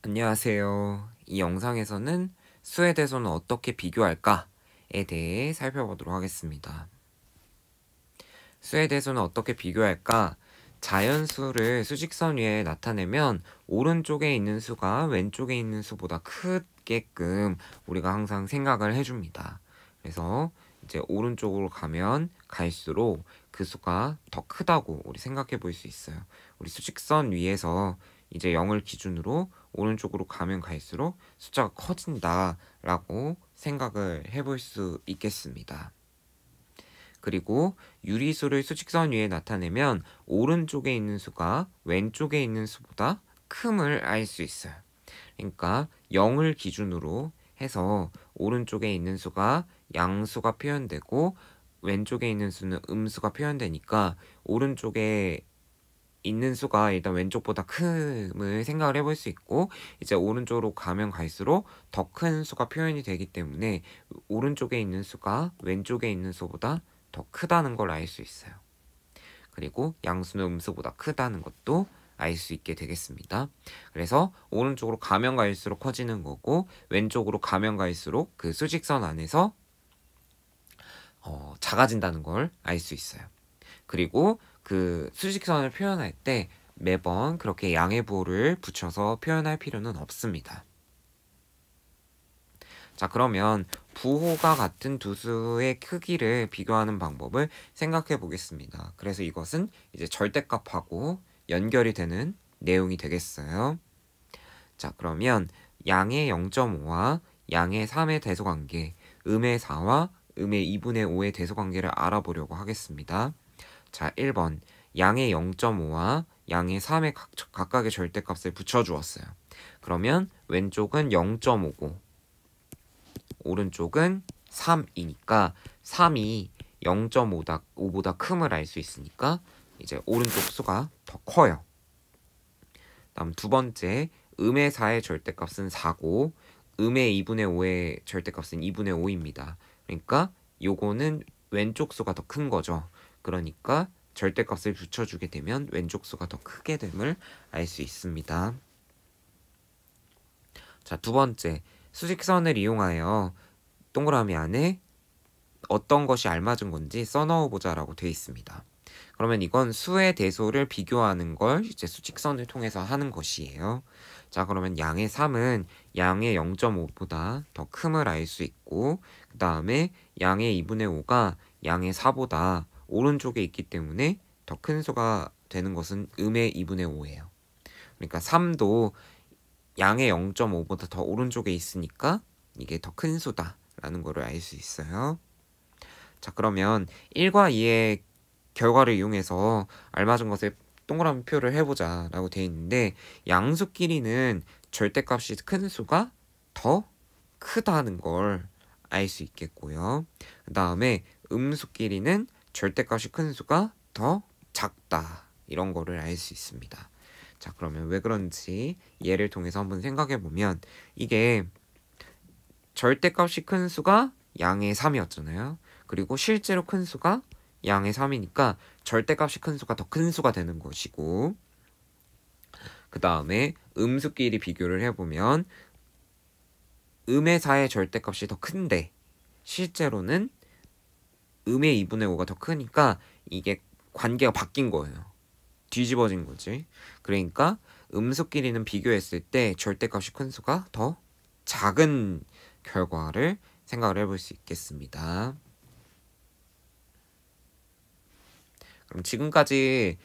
안녕하세요. 이 영상에서는 수에 대해서는 어떻게 비교할까에 대해 살펴보도록 하겠습니다. 수에 대해서는 어떻게 비교할까? 자연수를 수직선 위에 나타내면 오른쪽에 있는 수가 왼쪽에 있는 수보다 크게끔 우리가 항상 생각을 해줍니다. 그래서 이제 오른쪽으로 가면 갈수록 그 수가 더 크다고 우리 생각해 볼 수 있어요. 우리 수직선 위에서 이제 0을 기준으로 오른쪽으로 가면 갈수록 숫자가 커진다라고 생각을 해볼 수 있겠습니다. 그리고 유리수를 수직선 위에 나타내면 오른쪽에 있는 수가 왼쪽에 있는 수보다 큼을 알 수 있어요. 그러니까 0을 기준으로 해서 오른쪽에 있는 수가 양수가 표현되고 왼쪽에 있는 수는 음수가 표현되니까 오른쪽에 있는 수가 일단 왼쪽보다 큼을 생각을 해볼 수 있고, 이제 오른쪽으로 가면 갈수록 더 큰 수가 표현이 되기 때문에 오른쪽에 있는 수가 왼쪽에 있는 수보다 더 크다는 걸 알 수 있어요. 그리고 양수는 음수보다 크다는 것도 알 수 있게 되겠습니다. 그래서 오른쪽으로 가면 갈수록 커지는 거고, 왼쪽으로 가면 갈수록 그 수직선 안에서 작아진다는 걸 알 수 있어요. 그리고 그 수직선을 표현할 때 매번 그렇게 양의 부호를 붙여서 표현할 필요는 없습니다. 자, 그러면 부호가 같은 두 수의 크기를 비교하는 방법을 생각해 보겠습니다. 그래서 이것은 이제 절대값하고 연결이 되는 내용이 되겠어요. 자, 그러면 양의 0.5와 양의 3의 대소관계, 음의 4와 음의 2분의 5의 대소관계를 알아보려고 하겠습니다. 자, 1번 양의 0.5와 양의 3의 각각의 절대값을 붙여주었어요. 그러면 왼쪽은 0.5고 오른쪽은 3이니까 3이 0.5보다 큼을 알 수 있으니까 이제 오른쪽 수가 더 커요. 다음 두 번째, 음의 4의 절대값은 4고 음의 2분의 5의 절대값은 2분의 5입니다. 그러니까 요거는 왼쪽 수가 더 큰 거죠. 그러니까 절대값을 붙여주게 되면 왼쪽 수가 더 크게 됨을 알 수 있습니다. 자, 두 번째, 수직선을 이용하여 동그라미 안에 어떤 것이 알맞은 건지 써넣어보자라고 되어 있습니다. 그러면 이건 수의 대소를 비교하는 걸 이제 수직선을 통해서 하는 것이에요. 자, 그러면 양의 3은 양의 0.5보다 더 큼을 알 수 있고, 그 다음에 양의 2분의 5가 양의 4보다 오른쪽에 있기 때문에 더 큰 수가 되는 것은 음의 2분의 5예요. 그러니까 3도 양의 0.5보다 더 오른쪽에 있으니까 이게 더 큰 수다라는 거를 알 수 있어요. 자, 그러면 1과 2의 결과를 이용해서 알맞은 것을 동그라미 표를 해보자 라고 되어 있는데, 양수끼리는 절대값이 큰 수가 더 크다는 걸 알 수 있겠고요. 그 다음에 음수끼리는 절대값이 큰 수가 더 작다, 이런 거를 알 수 있습니다. 자, 그러면 왜 그런지 예를 통해서 한번 생각해 보면, 이게 절대값이 큰 수가 양의 3이었잖아요. 그리고 실제로 큰 수가 양의 3이니까 절대값이 큰 수가 더 큰 수가 되는 것이고, 그 다음에 음수끼리 비교를 해보면 음의 4의 절대값이 더 큰데 실제로는 음의 2분의 5가 더 크니까 이게 관계가 바뀐 거예요. 뒤집어진 거지. 그러니까 음수끼리는 비교했을 때 절대값이 큰 수가 더 작은 결과를 생각을 해볼 수 있겠습니다. 그럼 지금까지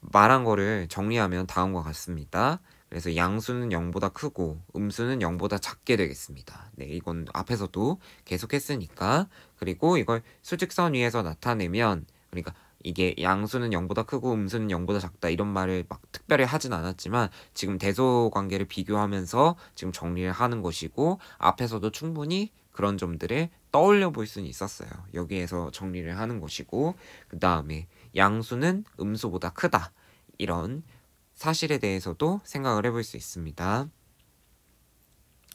말한 거를 정리하면 다음과 같습니다. 그래서 양수는 0보다 크고 음수는 0보다 작게 되겠습니다. 네, 이건 앞에서도 계속 했으니까. 그리고 이걸 수직선 위에서 나타내면, 그러니까 이게 양수는 0보다 크고 음수는 0보다 작다 이런 말을 막 특별히 하진 않았지만 지금 대소 관계를 비교하면서 지금 정리를 하는 것이고, 앞에서도 충분히 그런 점들을 떠올려 볼 수는 있었어요. 여기에서 정리를 하는 것이고, 그 다음에 양수는 음수보다 크다, 이런 사실에 대해서도 생각을 해볼 수 있습니다.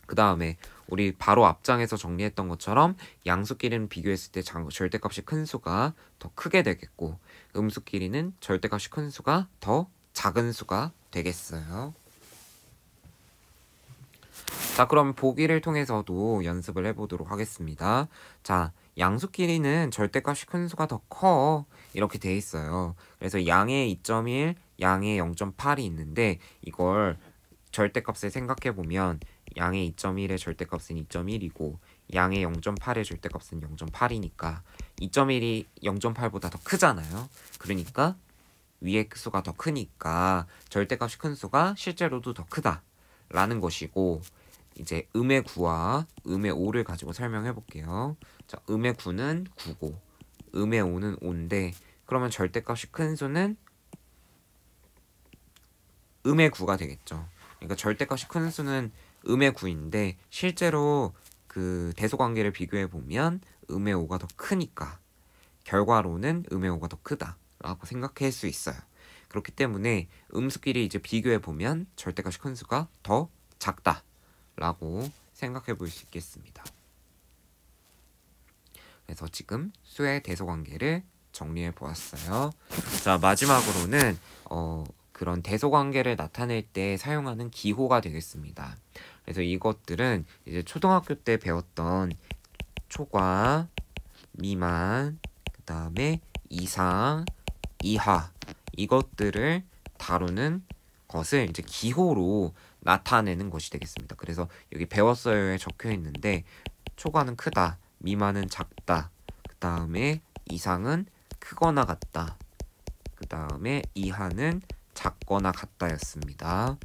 그 다음에 우리 바로 앞장에서 정리했던 것처럼 양수끼리는 비교했을 때 절대값이 큰 수가 더 크게 되겠고, 음수끼리는 절대값이 큰 수가 더 작은 수가 되겠어요. 자, 그럼 보기를 통해서도 연습을 해보도록 하겠습니다. 자, 양수 길이는 절대값이 큰 수가 더 커. 이렇게 돼 있어요. 그래서 양의 2.1, 양의 0.8이 있는데 이걸 절대값을 생각해 보면 양의 2.1의 절대값은 2.1이고 양의 0.8의 절대값은 0.8이니까 2.1이 0.8보다 더 크잖아요. 그러니까 위의 수가 더 크니까 절대값이 큰 수가 실제로도 더 크다 라는 것이고, 이제 음의 9와 음의 5를 가지고 설명해 볼게요. 자, 음의 9는 9고 음의 5는 5인데 그러면 절대값이 큰 수는 음의 9가 되겠죠. 그러니까 절대값이 큰 수는 음의 9인데 실제로 그 대소관계를 비교해 보면 음의 5가 더 크니까 결과로는 음의 5가 더 크다라고 생각할 수 있어요. 그렇기 때문에 음수끼리 이제 비교해 보면 절대값이 큰 수가 더 작다라고 생각해 볼 수 있겠습니다. 그래서 지금 수의 대소관계를 정리해 보았어요. 자, 마지막으로는 그런 대소관계를 나타낼 때 사용하는 기호가 되겠습니다. 그래서 이것들은 이제 초등학교 때 배웠던 초과, 미만, 그 다음에 이상, 이하 이것들을 다루는 것을 이제 기호로 나타내는 것이 되겠습니다. 그래서 여기 배웠어요에 적혀 있는데 초과는 크다, 미만은 작다, 그 다음에 이상은 크거나 같다, 그 다음에 이하는 작거나 같다였습니다.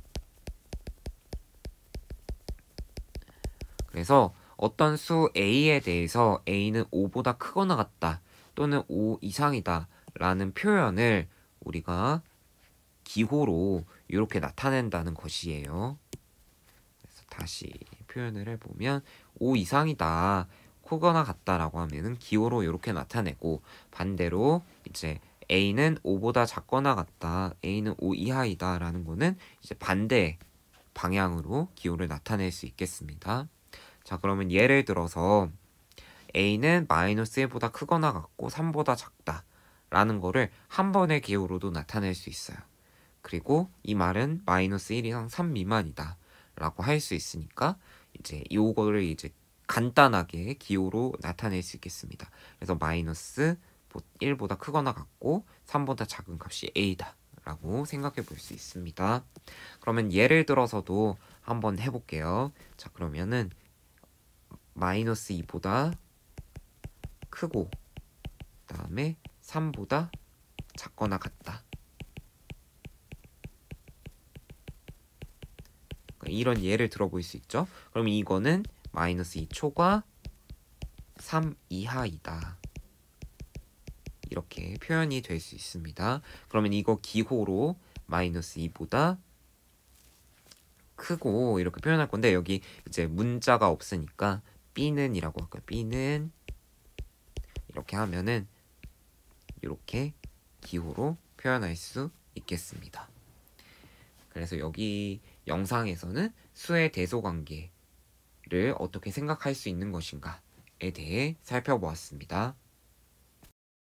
그래서 어떤 수 A에 대해서 A는 5보다 크거나 같다 또는 5 이상이다 라는 표현을 우리가 기호로 이렇게 나타낸다는 것이에요. 그래서 다시 표현을 해보면 5 이상이다, 크거나 같다라고 하면은 기호로 이렇게 나타내고, 반대로 이제 A는 5보다 작거나 같다, A는 5 이하이다 라는 거는 이제 반대 방향으로 기호를 나타낼 수 있겠습니다. 자, 그러면 예를 들어서 A는 마이너스 1보다 크거나 같고 3보다 작다 라는 거를 한 번의 기호로도 나타낼 수 있어요. 그리고 이 말은 마이너스 1 이상 3 미만이다 라고 할 수 있으니까 이제 이거를 이제 간단하게 기호로 나타낼 수 있겠습니다. 그래서 마이너스 1보다 크거나 같고 3보다 작은 값이 A다 라고 생각해 볼 수 있습니다. 그러면 예를 들어서도 한번 해볼게요. 자, 그러면은 마이너스 2보다 크고 그 다음에 3보다 작거나 같다. 이런 예를 들어볼 수 있죠. 그럼 이거는 마이너스 2초과 3 이하이다. 이렇게 표현이 될 수 있습니다. 그러면 이거 기호로 마이너스 2보다 크고 이렇게 표현할 건데, 여기 이제 문자가 없으니까 B는 이라고 할까요? B는 이렇게 하면은 이렇게 기호로 표현할 수 있겠습니다. 그래서 여기 영상에서는 수의 대소관계를 어떻게 생각할 수 있는 것인가에 대해 살펴보았습니다.